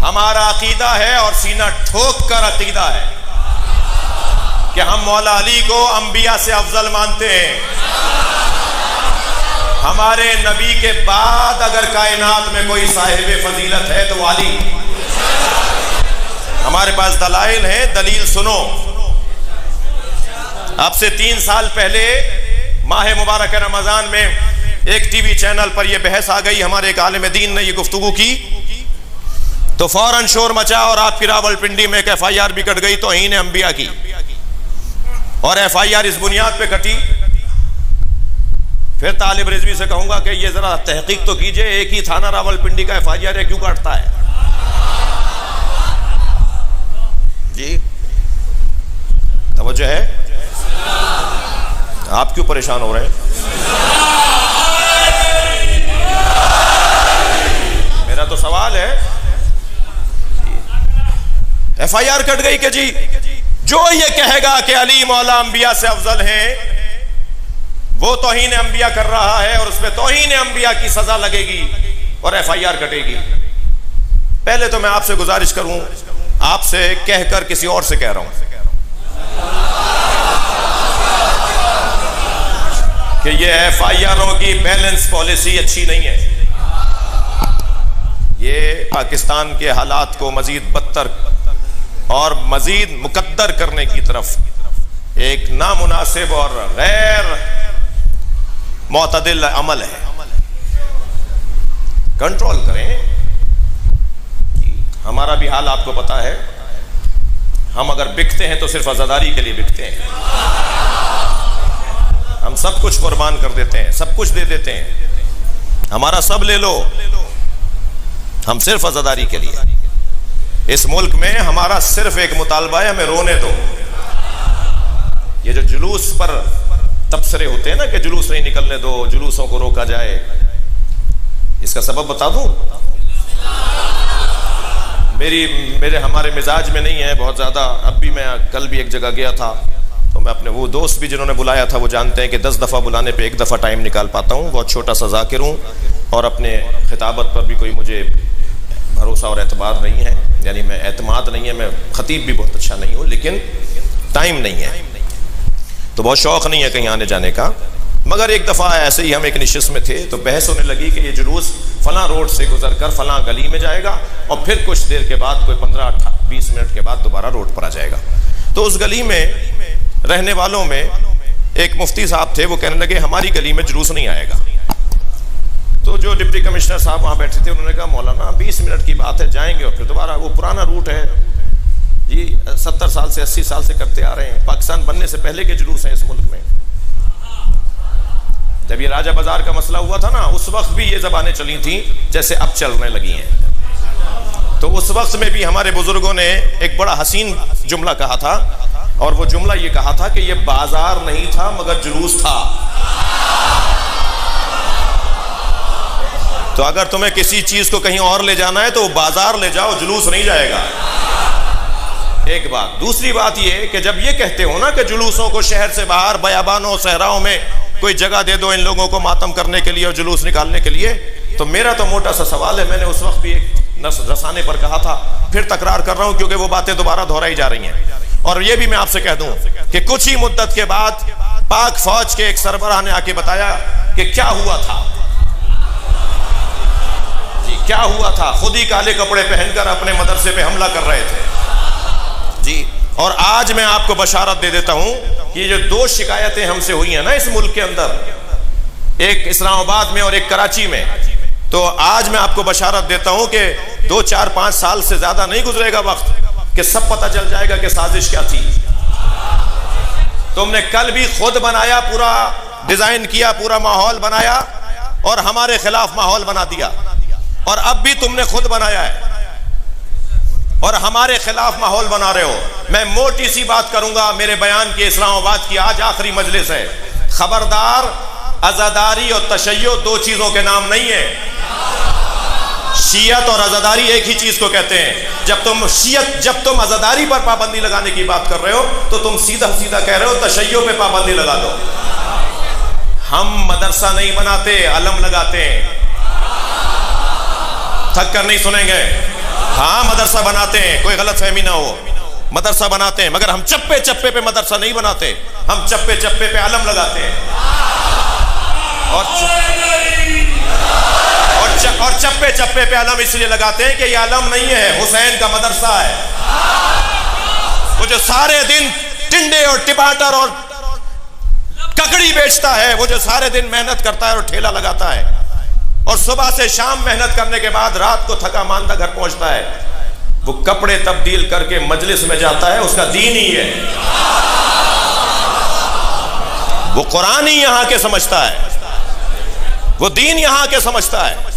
हमारा अकीदा है और सीना ठोक कर अकीदा है कि हम मौला अली को अंबिया से अफजल मानते हैं। हमारे नबी के बाद अगर कायनात में कोई साहिब फजीलत है तो अली। हमारे पास दलाइल है, दलील सुनो। अब से 3 साल पहले माह मुबारक रमजान में एक टीवी चैनल पर यह बहस आ गई, हमारे एक आलिम दीन ने यह गुफ्तगू की तो फौरन शोर मचा और आपकी रावलपिंडी में एक FIR भी कट गई तौहीन अंबिया की। और FIR इस बुनियाद पे कटी, फिर तालिब रिजवी से कहूंगा कि ये जरा तहकीक तो कीजिए, एक ही थाना रावलपिंडी का FIR है, क्यों काटता है जी? तवज्जो है? आप क्यों परेशान हो रहे हैं? मेरा तो सवाल है। FIR कट गई कि जी जो ये कहेगा कि अली मौला अंबिया से अफजल हैं वो तौहीन अंबिया कर रहा है और उसमें तौहीन अंबिया की सजा लगेगी और FIR कटेगी। पहले तो मैं आपसे गुजारिश करूं, आपसे कहकर किसी और से कह रहा हूं कि ये FIRों की बैलेंस पॉलिसी अच्छी नहीं है। ये पाकिस्तान के हालात को मजीद बदतर और मजीद मुकद्दर करने की तरफ एक नामुनासिब और गैर मोतदिल अमल है। कंट्रोल करें। हमारा भी हाल आपको पता है, हम अगर बिकते हैं तो सिर्फ आजादारी के लिए बिकते हैं। हम सब कुछ कुर्बान कर देते हैं, सब कुछ दे देते हैं, हमारा सब ले लो, हम सिर्फ आजादारी के लिए। इस मुल्क में हमारा सिर्फ एक मुतालबा है, हमें रोने दो। ये जो जुलूस पर तबसरे होते हैं ना कि जुलूस नहीं निकलने दो, जुलूसों को रोका जाए, इसका सबब बता दूं? मेरे हमारे मिजाज में नहीं है बहुत ज़्यादा। अब भी मैं कल भी एक जगह गया था तो मैं अपने वो दोस्त भी जिन्होंने बुलाया था वो जानते हैं कि 10 दफ़ा बुलाने पे 1 दफ़ा टाइम निकाल पाता हूँ। बहुत छोटा सा ज़ाकिर हूँ और अपने खिताबत पर भी कोई मुझे भरोसा और एतमाद नहीं है, यानी मैं एतमाद नहीं है, मैं खतीब भी बहुत अच्छा नहीं हूँ, लेकिन टाइम नहीं है तो बहुत शौक़ नहीं है कहीं आने जाने का। मगर एक दफ़ा ऐसे ही हम एक निशिस्त में थे तो बहस होने लगी कि ये जुलूस फलां रोड से गुजर कर फलां गली में जाएगा और फिर कुछ देर के बाद कोई 15-20 मिनट के बाद दोबारा रोड पर आ जाएगा। तो उस गली में रहने वालों में एक मुफ्ती साहब थे, वो कहने लगे हमारी गली में जुलूस नहीं आएगा। तो जो डिप्टी कमिश्नर साहब वहाँ बैठे थे उन्होंने कहा मौलाना 20 मिनट की बात है, जाएंगे और फिर दोबारा। वो पुराना रूट है जी, 70 साल से 80 साल से करते आ रहे हैं, पाकिस्तान बनने से पहले के जुलूस हैं इस मुल्क में। जब ये राजा बाजार का मसला हुआ था ना, उस वक्त भी ये ज़बानें चली थी जैसे अब चलने लगी हैं। तो उस वक्त में भी हमारे बुजुर्गों ने एक बड़ा हसीन जुमला कहा था और वो जुमला ये कहा था कि ये बाजार नहीं था मगर जुलूस था। तो अगर तुम्हें किसी चीज को कहीं और ले जाना है तो बाजार ले जाओ, जुलूस नहीं जाएगा। एक बात। दूसरी बात ये कि जब ये कहते हो ना कि जुलूसों को शहर से बाहर बयाबानों सहराओं में कोई जगह दे दो इन लोगों को मातम करने के लिए और जुलूस निकालने के लिए, तो मेरा तो मोटा सा सवाल है, मैंने उस वक्त भी एक रसाने पर कहा था, फिर तकरार कर रहा हूं क्योंकि वो बातें दोबारा दोहराई जा रही हैं। और ये भी मैं आपसे कह दूं कि कुछ ही मुद्दत के बाद पाक फौज के एक सरबराह ने आके बताया कि क्या हुआ था जी, क्या हुआ था। खुद ही काले कपड़े पहनकर अपने मदरसे पे हमला कर रहे थे जी। और आज मैं आपको बशारत दे देता हूं कि ये जो 2 शिकायतें हमसे हुई हैं ना इस मुल्क के अंदर, एक इस्लामाबाद में और एक कराची में, तो आज मैं आपको बशारत देता हूं कि 2, 4, 5 साल से ज्यादा नहीं गुजरेगा वक्त कि सब पता चल जाएगा कि साजिश क्या थी। तुमने कल भी खुद बनाया, पूरा डिजाइन किया, पूरा माहौल बनाया और हमारे खिलाफ माहौल बना दिया, और अब भी तुमने खुद बनाया है और हमारे खिलाफ माहौल बना रहे हो। मैं मोटी सी बात करूंगा मेरे बयान की, इस्लामाबाद की आज आखिरी मजलिस है। खबरदार, अज़ादारी और तशय्यो 2 चीजों के नाम नहीं है। शियत और अज़ादारी एक ही चीज को कहते हैं। जब तुम अज़ादारी पर पाबंदी लगाने की बात कर रहे हो तो तुम सीधा सीधा कह रहे हो तशय्यो पे पाबंदी लगा दो। हम मदरसा नहीं बनाते, अलम लगाते हैं। थक कर नहीं सुनेंगे। हाँ, मदरसा बनाते हैं, कोई गलत फहमी ना हो, मदरसा बनाते हैं, मगर हम चप्पे चप्पे पे मदरसा नहीं बनाते, हम चप्पे चप्पे पे अलम लगाते हैं और चप्पे चप्पे पे अलम इसलिए लगाते हैं कि ये अलम नहीं है, हुसैन का मदरसा है। वो जो सारे दिन टिंडे और टमाटर और ककड़ी बेचता है, वो जो सारे दिन मेहनत करता है और ठेला लगाता है और सुबह से शाम मेहनत करने के बाद रात को थका मांदा घर पहुंचता है, वो कपड़े तब्दील करके मजलिस में जाता है, उसका दीन ही है, वो कुरान ही यहां के समझता है, वो दीन यहां के समझता है।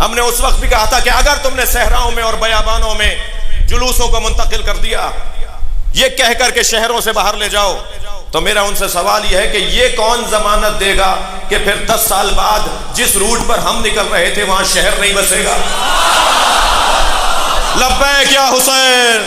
हमने उस वक्त भी कहा था कि अगर तुमने सहराओं में और बयाबानों में जुलूसों को मुंतकिल कर दिया, ये कह करके शहरों से बाहर ले जाओ, तो मेरा उनसे सवाल यह है कि ये कौन जमानत देगा कि फिर 10 साल बाद जिस रूट पर हम निकल रहे थे वहां शहर नहीं बसेगा। लब्बैक या हुसैन।